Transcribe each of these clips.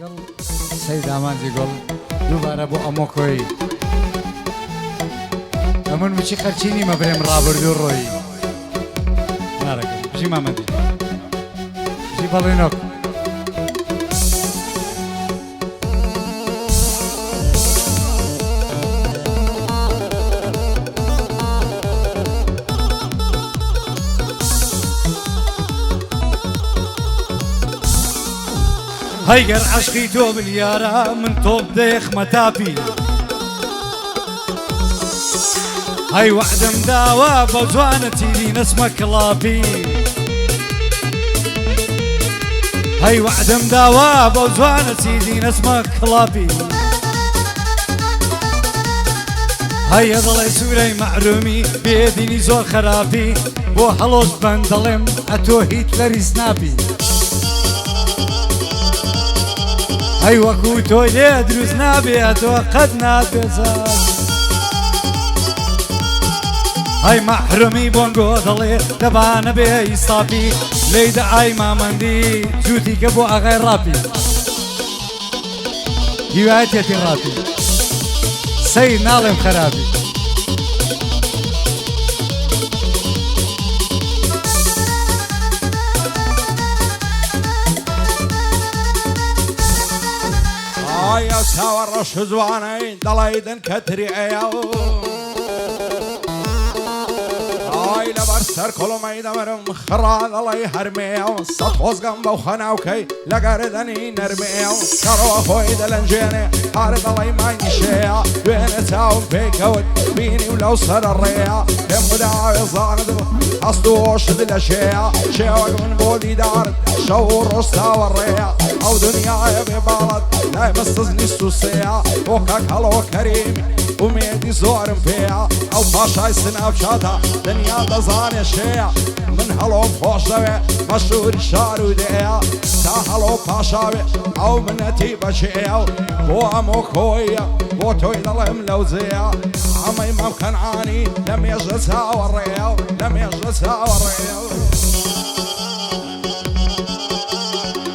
قال سيد امانزي قال دوباره بو اموكوي امون مشي خرچيني ما بريم رابردو روي نارك بجي مامدي بجي بالينوك هيقر عشقي توب اليارا من توب ديخ متابي هاي وعد مداوى بوزوانتي لي نسمك لابي هاي وعد مداوى بوزوانتي لي نسمك لابي هاي يضل سوري معرومي بيديني زور خرابي بو حلوش بندلم اتو هيتلر سنابي هاي وكو تويلي دروس نابي اتوقد نابي زاد هاي محرمي بونغو ضلي دبان بي صافي ليد عاي ما مندي جوتي كبو اغير رابي هوايتي رابي سيد نالم خرابي يا ساور رش زواني دلايدن كتري عياو هاي لبرسر كل ما يدمرم خراد الله يحرميو سطوز جنبه وخناوكي لقردني نرميو كرو خوي دلنجيني حارد الله ما يشيع بين تاو بيكود بيني ولو صار الريا كم داعي صاند أصدوش دلشيع شيوك من بودي دارد شور رستا الريا أو دنيا ببلد لا يمسسني السوسيع وكاك هلو كريمي وميدي زورم فيها أو باشاي سناب شاتا دنيا دزاني الشيع من هلو فوش دوي مشهور الشار وديع تا هلو باشاوي أو منتي بشيع بو أمو خويا بو تويد الهم لوزيع عمي ممكن عاني لم يجلسها والرياو لم يجلسها والرياو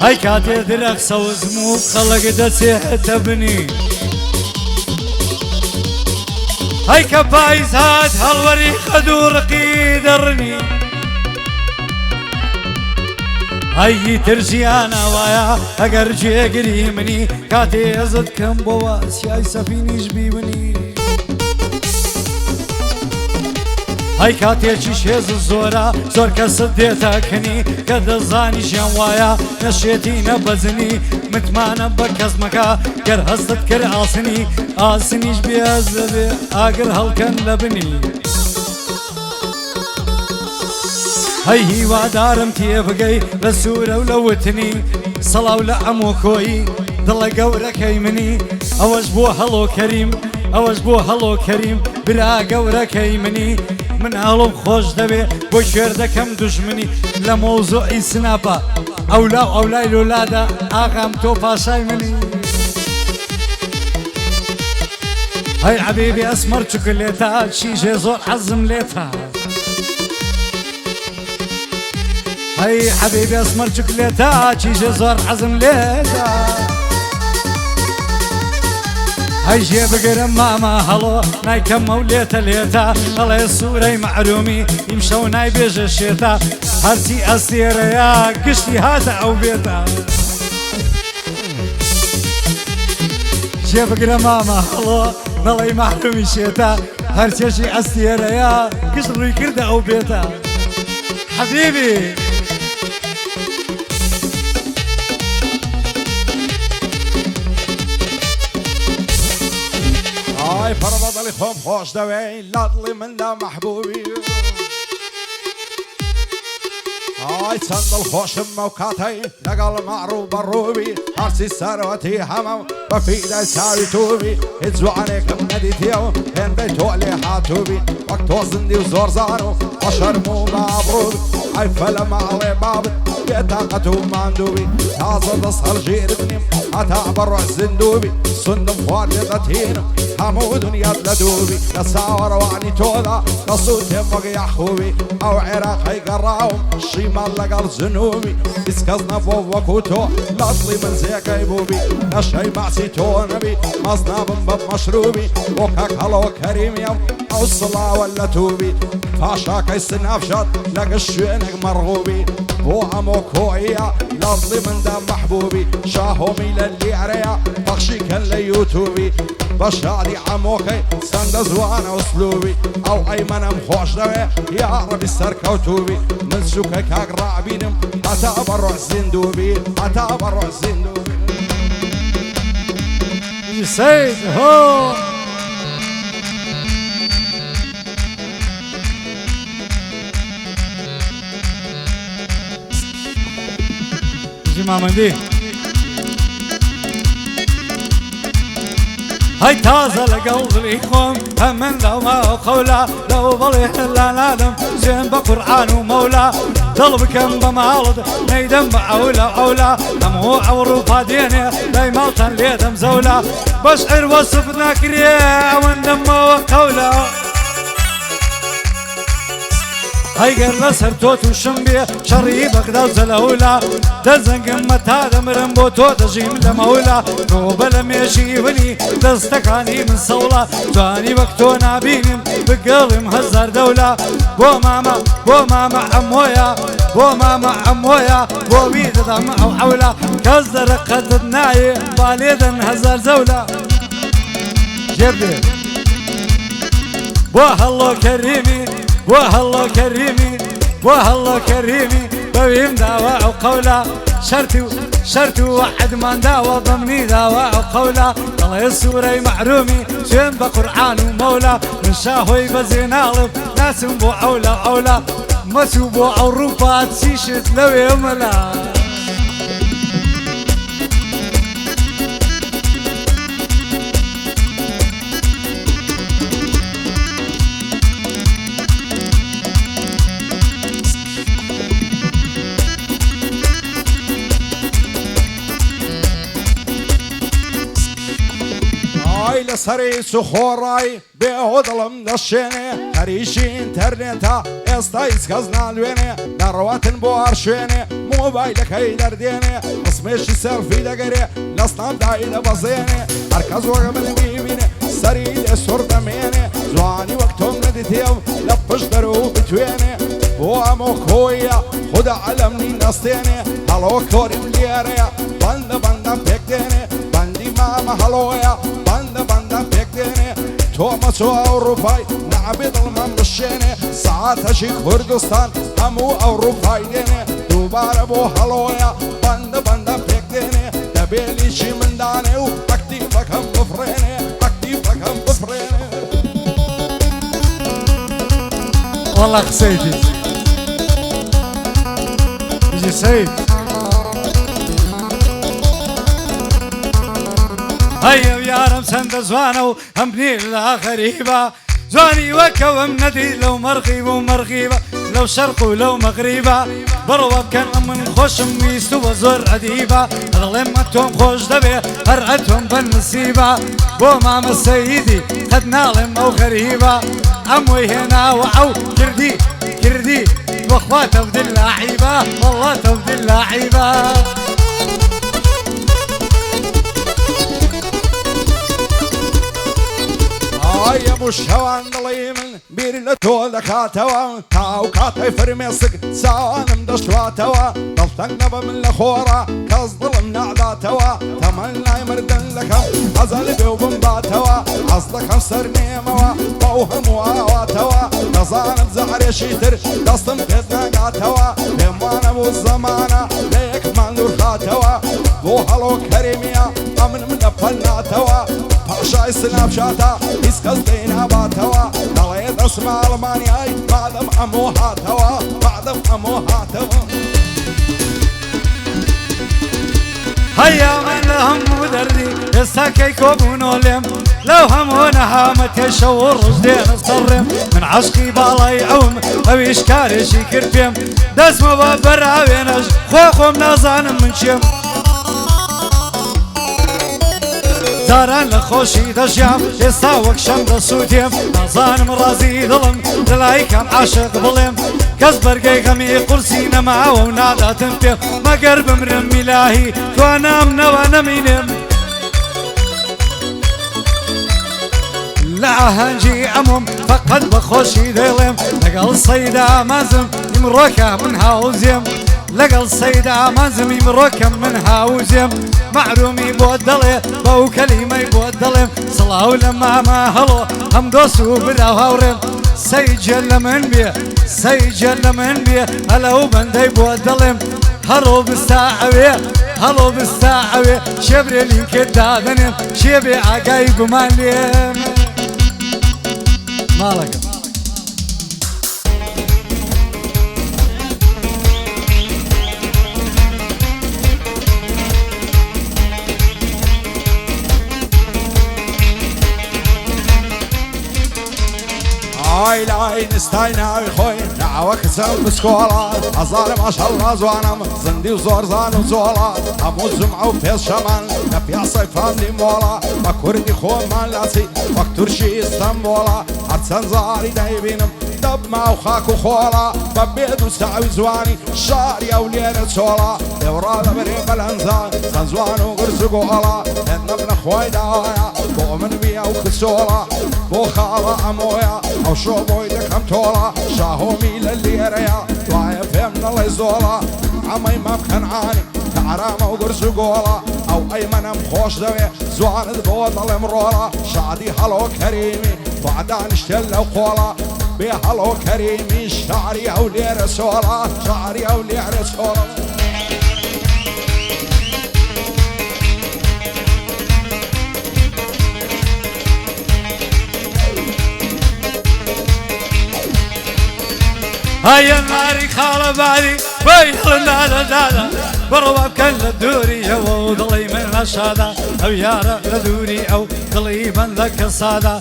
هاي كاتي درق سوزموك خلق دسيح تبني هاي كبايز هاد هالوري خدور قيدرني هاي ترجيانا ويا اقرجي قريمني كاتي ازد كم بواس ياي سفيني جبيبني هاي كاتي شيز الزورا زور كسديتا كني كد الزاني شنوايا نشيتي نبزني متمانا بكزمكا كر هستت كر آسني آسنيش بيازبي آقر هلكن لبني هاي هوا دارم تيبقي لسورة ولوتني صلاة ولا أمو كوي ضل قورك يمني أوش بو هلو كريم أوش بو هلو كريم برا قورك يمني من هلو خوش دبي بو شير دكم دشمني لموضوع سنابا أولا الولادا آغام تو باشاي مني هاي حبيبي أسمر شوكولاتة شيشة زور حزم ليتها هاي حبيبي أسمر شوكولاتة شيشة زور حزم ليتها هاي جيب قرم ماما هلو ناي كم موليتا ليتا الله السوري معرومي يمشو ناي بيج الشيتا هرتي أسير يا قشتي هاتا أو بيتا جيب قرم ماما هلو نالي معرومي شيتا هرتي شي أسير يا قشت روي كرده أو بيتا حبيبي هاي فرض لي خوم خوش دوي لاضلي من دا محبوبي هاي صندل خوش موكاتي لقل معروف بالروبي هرسي ساروتي حمام بفيدا ساوي توبي اتزو عليكم نديتيو هن بيتو لي حاتوبي وقتو زندي وزور زارو وشرمو مبروبي هاي فلما علي بابت بيتاقتو ماندوبي تازا تصهر جيرتني اتعبر الزندوبي صندم فاردتين حمود يد لدوبي نساور وعني تولا نصوت يمك يا خوبي او عراقي قراهم مال لەگەڵ جنوبی هیچ کەس نەبوو وەکو تۆ لەدڵی من زێگەی بووبی نەشەی ماسی تۆ نەبی مەز نابم بە مەشروبی بۆ کاک هەڵۆ کەریمیەم ئەو سڵاوە لە تووبی پاشاکەی سنافشات لەگەڵ شوێنێک مەڕغوبی بۆ ئەمۆ کۆیە لەدڵی مندا مەحبوبی شاهۆمی لە لیارەیە بەخشیکەن لە یوتوبی بە شادی ئەمۆکەی سەندە زوانە ئوسلوبی ئەو ئەیمەنم خۆش دەوێ یا ڕەبی سەرکەوتوبی من سوکە کاک ڕابینم هەتا بەڕۆ زیندوبی هەتا بەڕۆ زیندوبی سید هو مامەندی هەی تازە لەگەڵ دڵی خۆم هەمن لەوماوە قەولا لەو بەڵێ لا نادەم زێن بە قورئان و مەولا دڵ بکەم بە ماڵت نەیدەم بە ئەولا ئەولا هەموو ئەوروپا دێنێ لای ماڵتان لێدەم زەولا بەشعر وەسف ناکرێ ئەوەندەمەوە قەولا هەیگەر لەسەر تۆ تووشم بێ شەڕی بەغدا و جەلەولا دەزەنگم مەتا دەمرم بۆ تۆ دەژیم لە مەولا تۆ بە لە مێژی ونی دەستەکانی من سەوڵا توانی وەک تۆ نابینم بگەڵم هەزار دەولا بۆ مامە ئەمۆیە بۆ مامە ئەمۆیە بۆ وی دەدەم ئەو ئەولا کەس دەرەقەتت نایێ با لێدەن هەزار زەولا جێبێ بۆ هەڵۆ کەریمی بۆ هەڵۆ کەریمی بۆ هەڵۆ کەریمی بەویم داوە ئەو قەولا شەرت و وەعدمان داوە بەمنی داوە ئەو قەولا دەڵێ سوورەی مەحرومی سوێن بە قورئان و مەولا من شاهۆی بەزێ ناڵم ناسم بۆ ئەولا ئەولا مەچوو بۆ ئەوروپا چیشت لەوێ مەلا لەسەری سوخۆڕای بێهۆ دڵم دەشێنێ هەریشی ئینتەرنێتە ئێستا هیچ کەس ناڵوێنێ دەڕەوەتن بۆ هەر شوێنێ مۆبایلەکەی دەردێنێ ڕسمێشی سەلفی دەگەرێ لە سناپدای دەبەزێنێ هەرکەس وەگە من بیبینێ سەری لێ سوڕ دەمێنێ جوانی وەک تۆم نەدیتێو لە پشت دەرۆ بتوێنێ بۆ ئەمۆ کۆیە خودە عەلەمنی نەستێنێ هەڵۆ کۆریم لێرەیە بەندە بەندە پێک دێنێ بەندی مامە هەڵۆیە بەندە پێک دێنێ تۆ مەچۆ ئەوروپای نەعبێ دڵمان بشێنێ سەعاتەشی کوردستان هەموو ئەوروپای دێنێ دووبارە بۆ هەڵۆیە بەندە پێک دێنێ دەبێلیشی مندانێ و ئەکتیڤەکەم بفرێنێ ئەکتیڤەکەم بفرێنێ والله قسەیتی بژی سەید هەیە یارم چەندە جوانە و هەم بنیر لە غەریبە جوانی وەکەوەم نەدی لەو مەرغیب و مەرغیبە لەو شەرق و لەو مەغریبە بڕەوە بکەن من خۆشم ویستووە زۆر ئەدیبە دەڵێم ئەتۆم خۆش دەبێ هەر ئەتۆم بەنسیبە بۆ مامە سەیدی قەت ناڵێم ئەو غەریبە ئەمووی هێناوە ئەو کردی وەخوا تەبدل لاعیبە والله تەبدل لاعیبە هەموو شەوان دڵی من بیر لە تۆ دەکاتەوە تاو کاتەی فرمێسک چاوانم دەشتواتەوە دڵتەنگ نەبە من لە خۆڕە کەس دڵم ناداتەوە تەمەن لای مردن دەکەم ئەزەل بێ و بمباتەوە ئەس دەکەم سەرمێمەوە بەو هەموو ئاواتەوە دەزانم زەعرێشی تر دەستم پێت ناگاتەوە پێم وانە بوو زەمانە لە یەکمان دوور خاتەوە بۆ هەڵۆ کەریمیە ئەمنم لە پەناتەوە پاشای سناپشاتە هیچ کەس دەیناباتەوە دەڵێ دەسمە ئەڵمانیای بادەم ئەمۆ هاتەوە بادەم ئەمۆ هاتەوە هەیە من لە هەموو دەردی ئێستا کەی کۆبوونۆ لێم لەو هەموو نەهامە تێشە و ڕژ دێنە سەڕێم من عەشقی باڵای ئەوم ئەویش کارێکی کرد پێم دەستمە بە بەراوێنەش خۆم نازانم من چێم جاران لە خۆشی دەژیام ئێستا وەک شەم دەسووتێم نازانم ڕازی دڵم دڵای کام عاشق بڵێم کەس بەرگەی غەمی قورسی نەماوە و ناداتم پێ مەگەر بمرم میلاهی توانامنەوە نەمینێم لە ئاهەنگی ئەمۆم فەقەت بە خۆشی دەڵێم لەگەڵ سەیدا مازم ئیمڕۆکە من هاوزێم لەگەڵ سەیدا مازم ئیمڕۆکەم من هاوزێم معرومی بۆ دەڵێ بەو کەلیمەی بۆ دەڵێم سڵاو لە مامە هەڵۆ هەم دۆست و براو هاوڕێم سەیجە لە من بێ سەیجە لە من بێ هەلەو بەندەی بۆ دەڵێم هەڵۆ بستا ئەوێ هەڵۆ بستا ئەوێ شێبرێ لینکت دادنێم شێبێ ئاگای گومان لێم ماڵەکە ئای لای نستای ناوی خۆی ناوە کچەم بسکۆڵات هەزار ماشەڵڵا جوانم زندی و زۆر زان و جۆڵات هەموو جمعە و پێشەمان لە پیاسەی فاملی مۆڵە بە کوردی خۆمان لاچی وەک تورشی ئیستەنبۆڵە هەرچەند زاری دەیبینم دەبما و خاک و خۆڵە بە بێد و ساوی جوانی شاری ئەو لێرە چۆڵە لێوڕا لەبەرێ بەلەنجان چەند جوان و گرز و گۆڵە هێندەم لە خۆی داوایە بۆ من بیە و کچۆڵە بۆ خاڵە ئەمۆیە ئەو شۆ بۆی دەکەم تۆڵە شاهۆمی لە لێرەیە دوایە پێم نەڵێ زۆڵە ئەمەی مەم کەنعانی کە ئارامە و گرز و گۆڵە ئەو ئەیمەنم خۆش دەوێ زوانت بۆ دەڵێم ڕۆڵە شادی هەڵۆ کەریمی وعدانیشتێن لەو قۆڵە بێ هەڵۆ کەریمی شاری ئەو لێرە سۆڵە شاری ئەو لێرە سۆڵە هەیە ماری خاڵە باری بەی هەڵندادە دادا بڕوا بکەن لە دووری ئەوە و دڵی من نەشادا ئەو یارە لە دووری ئەو دڵی بەندە کەسادا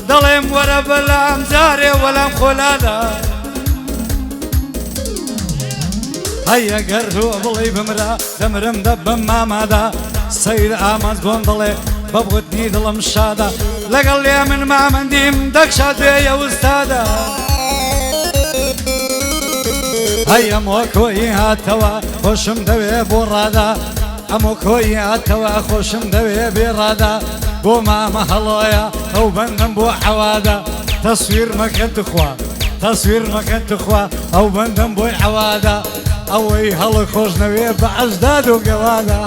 دەڵێم وەرە بەلام جارێ وەلام خۆلادا هەیە گەردووە بڵی بمرا دەمرم دەبم مامادا سەیر ئامانج بۆم دڵێ بەبوتنی دڵم شادا لەگەڵ لێ من مامەندیم دەکشا دوێیە وستادا هەیە ئەمۆ کۆی هاتەوە خۆشم دەوێ بۆ ڕادا ئەمۆ کۆی هاتەوە خۆشم دەوێ بێ ڕادا بۆ مامە هەڵۆیە ئەو بەندم بۆ حەوادا تەسویر مەکەن تخوا تەسویر مەکەن تخوا ئەو بەندم بۆی حەوادا ئەوەی هەڵە خۆش نەوێ بە ئەجداد و گەوادا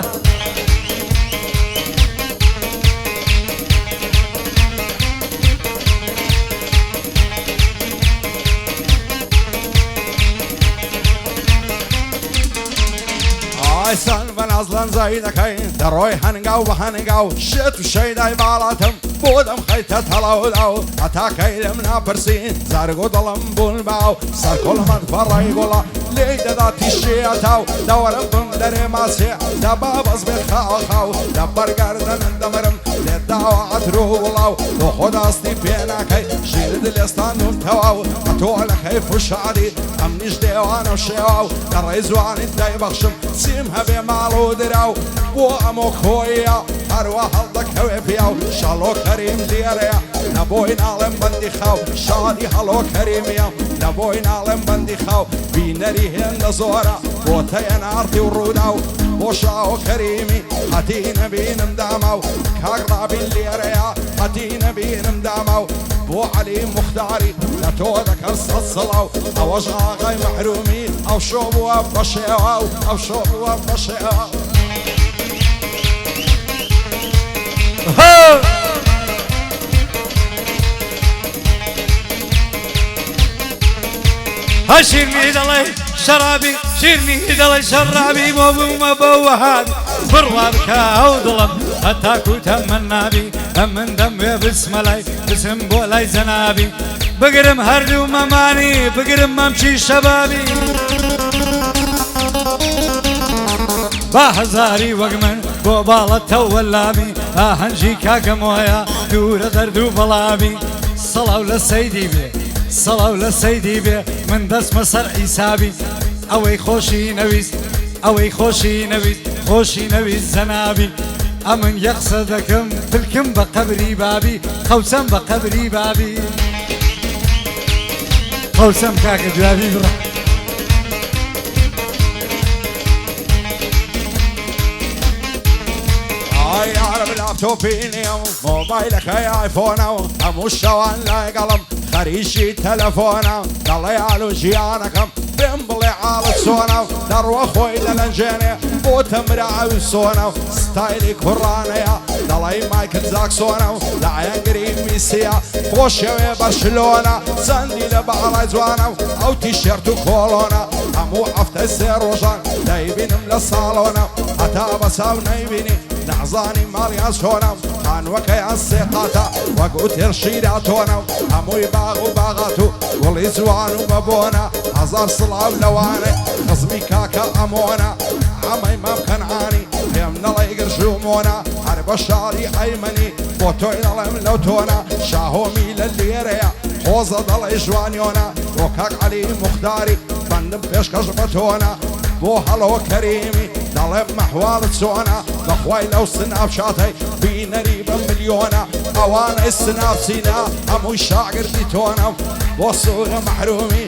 ئایسان بە نازڵەن زایی دەکەین دەڕۆی هەنگاو بە هەنگاو شێت و شەیدای باڵاتم بۆ دەم خەیتە تەڵاودا و هەتاکەی لەم ناپرسین زارگۆ دڵم بوون باو سەرکۆڵمەند فەڕای گۆڵە لێی دەدا تیشێتاو دەوەرم بم دەرێ ماسێ دەبا بەس بێت خاڵخاو لە بەرگەردەنن دەمرم لێ داوە ئەترۆ وڵاو بۆ خۆداستی پێ ناکەی ژیرت لێستان و تەواو ئەتۆ لە کەیف و شادی ئەم نیش دێوانە و شێواو لە ڕێی زوانیت دایبەخشم چیم هەبێ ماڵ و دراو بۆ ئەمۆ کۆیە هەروە هەڵدەکەوێ پیا و شەڵۆ کەریم لێرەیە نەبۆی ناڵێم بەندی خاو شادی هەڵۆ کەریمیە نەبۆی ناڵێم بەندی خاو بینەری هێندە زۆرە بۆ تەیە نارتی و ڕوودا و بۆ شاو کەریمی هەتی نەبینم داما و کاگڕابین لێرەیە هەتی نەبینم داما و بۆ عەلی موختاری لە تۆ دەکەم سەد سڵاو ئەوەش ئاغای مەحرومی ئەو شۆ بووە بە شێوا و ئەو شۆ بووە بە شێوا ها شیرنی دەڵێ شەرابی شیرنی دەڵێ شەرابی بۆ بوومە بەوەهات بڕوا بکە ئەو دڵم هەتاکو تەمەن نابی ئەم من دەموێ بسمەلای بسم بۆ لای جەنابی بگرم هەردوو مەمانی بگرم مەمچی شەبابی با هەزاری وەک من بۆ باڵە تەوەلابی ئاهەنگی کاکەم وایە دوورە دەرد و بەڵابی سەڵاو لە سەیدی بێ سەڵاو لە سەیدی بێ من دەستمە سەر ئیسابی ئەوەی خۆشی نەویست ئەوەی خۆشی نەویست خۆشی نەویست زەنابی ئەمن یەقسە دەکەم پلکم بە قەبری بابی قەوسەم بە قەبری بابی قەوسەم کاکە جوابی بڕە ئای عرب لاپتۆپینی و مۆبایلەکەی ئایفۆنە و هەموو شەوان لای گەڵم خەریشی تەلەفۆنە دەڵێ ئالو ژیانەکەم بێم بڵێ ئاڵت سۆنە و دەڕوە خۆی دەلەنجێنێ بۆ تەمراوی سۆنە و ستایلی کوڕانەیە دەڵێ مایکل جاکسۆنە و لە ئایەنگری میسیە بۆ شێوێ بەرشلۆنە چەندی لە باڵای جوانە و ئەو تیشێرت و کۆڵۆنە هەموو هەفتەی سێ ڕۆژان دەیبینم لە ساڵۆنە هەتا بەساو نەیبینی نەعزانی ماڵیان چۆنە و خانوەکەیان سێقاتە وەکو تێر شیرا تۆنە و هەمووی باغ و باغات و گوڵی جوان و بەبۆنە هەزار سڵاو لەوانێ خزمی کاکە ئەمۆنە ئەمەی مەم کەنعانی پێم نەڵێ گرژومۆنە هەر بە شاری ئەیمەنی بۆ تۆی دەڵێم لەو تۆنە شاهۆمی لە لێرەیە خۆزە دەڵێ ژوانیۆنە بۆ کاک عەلی موختاری بەندم پێشکەش بە تۆنە بۆ هەڵەوە کەریمی دەڵێم مەحواڵت چۆنە بەخوای لەو سناوچاتەی بینەری بە ملیۆنە ئەوانەی سناوچینە هەمووی شاگردی تۆنە بۆ سوورە مەحرومی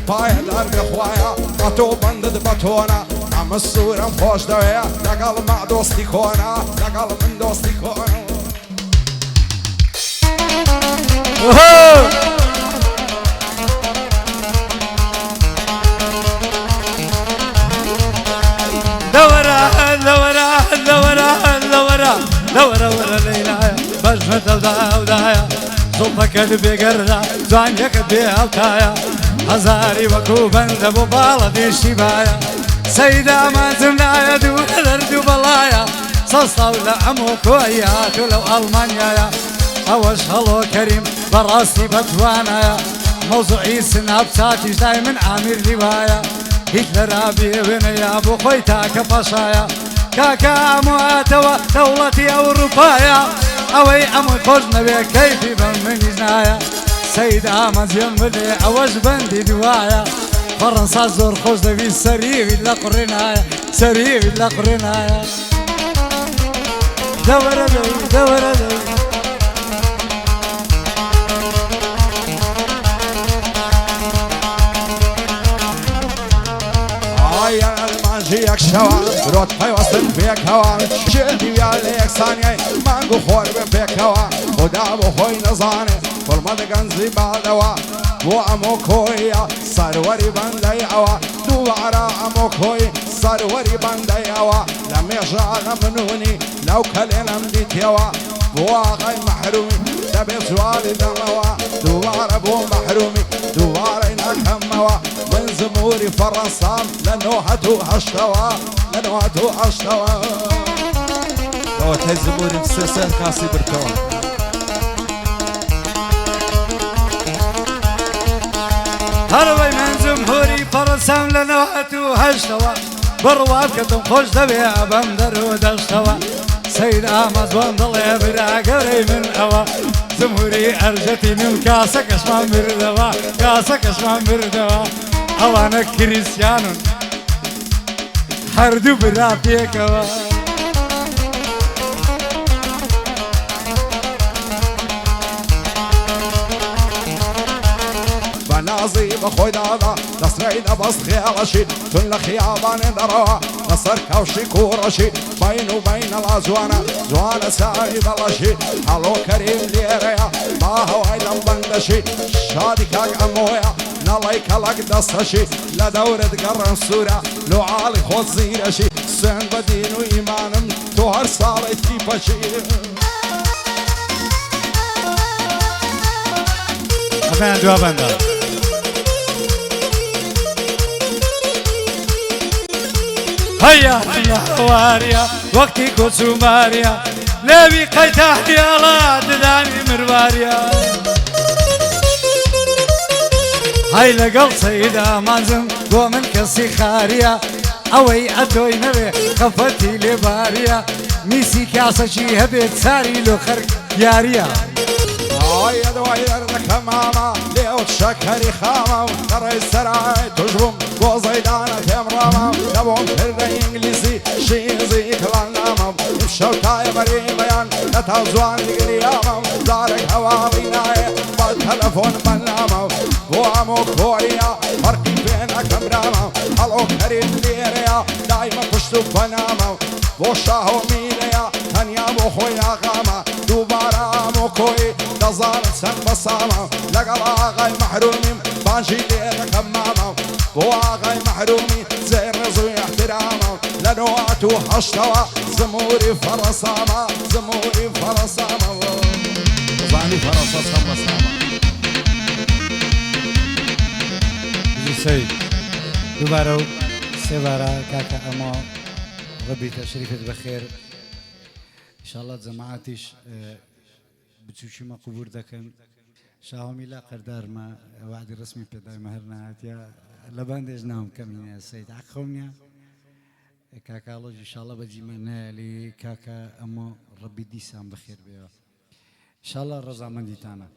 پایەدار بخوایە ئەتۆ بەندت بە تۆنە ئەمە سوورم خۆش دەوەیە لەگەڵ ما دۆستی کۆنە لەگەڵ من دۆستی کۆنە لورا ليلايا بجمة الداودايا صوتك اللي بيقرا زانيك بيهوتايا هزاري وكو بند ابو بالدي شبايا سيدة ما زمنايا دون الارض بلايا صصة ولا امو كويات ولو المانيا اوش هلو كريم براسي بتوانايا موضوعي سناب ساتيش دايما عامر رواية هتلر ابي بنيا ابو خويتاك باشايا كاكا مواتوا دولتي أوروبايا أوي أموي خوشنا بي كيفي بمنيزنايا سيد آمز يمدي أوش بندي دوايا فرنسا زور خوش دبي سريبي لقرنايا سريبي لقرنايا دورة دي دورة دي جيك شوان روت حيوصل فيك هوان جلدي ويا ليك ثانية مانجو خور بفيك هوان ودابو خوي نظاني فرمد قنزي بعدوا بو امو كويا سروري بندي اوا دوارا امو كوي سروري بندي اوا لم يشعر منوني لو كلنا مديت يوا بو غي محرومي دبي سوالي دموا دوار بو محرومي دوار انك هموا من زموري فرنسا لنوهتو هشتوا لنوهتو هشتوا لو تزموري مسلسل كاسي بركون هربي من زموري فرنسا لنوهتو هشتوا برواب كتم خوش دبي بندر ودشتوا سيد آمد وانضلي براقري من أوا زموري أرجتي من كاسك اشمان مردوا كاسك اشمان مردوا أوانا كريستيانون هردو برافيكوا بنازي بخوي دادا نصري دبس خيالشي تن لخيابان دروا نصر كوشي كورشي بين وبين الازوانا زوانا ساي بلشي هلو كريم ليريا ما هو ايضا بندشي شادي كاك امويا نلايك لك دستشي لدورة قرن سورة لو عالي خود زيرشي سن بدين وإيمانم توهر صالي تيبشي أفين جوابان دا هيا هيا واريا وقتي كوتسو ماريا لبي قيتاحي الله دداني مرواريا هاي لقل سيدة مانزم ومن كسي خاريا اوي ادوي نبي خفتي لباريا ميسي كاسة شي هبت ساري لو خرق ياريا هاي ادوي دردك ماما ليو تشكري خاما ترى السراي تجرم وزيدانة تمراما نبون فرد انجليزي شي زي كلام بنامم شوتای بریمیان نتوزوان دیگریامم دارک هوایی نای با تلفن بنامم و امو کوریا فرقی بین اکمرامم هلو کریم لیریا دایم پشتو بنامم و شاهو میلیا تنیا بو خویا غاما دوباره امو کوی دزار سن بسامم لقل آقای محرومیم بانجی لیرکم مامم و آقای محرومی زیر رزوی احترامم لنواتو هشتوا زموري فرسامة زموري فرسامة زاني فرسا سما سما سيد دوباره سيبارا كاكا أما ربي تشريفك بخير إن شاء الله جماعتش بتشوشي ما قبور دكن شاهمي لا قردار ما وعد رسمي بداية مهرنا هاتيا لباندج نام كمين يا سيد عقومنيا كاكا الله إن شاء الله بجي منا لي كاكا أما ربي ديسان بخير بيا إن شاء الله الرزا من ديتانا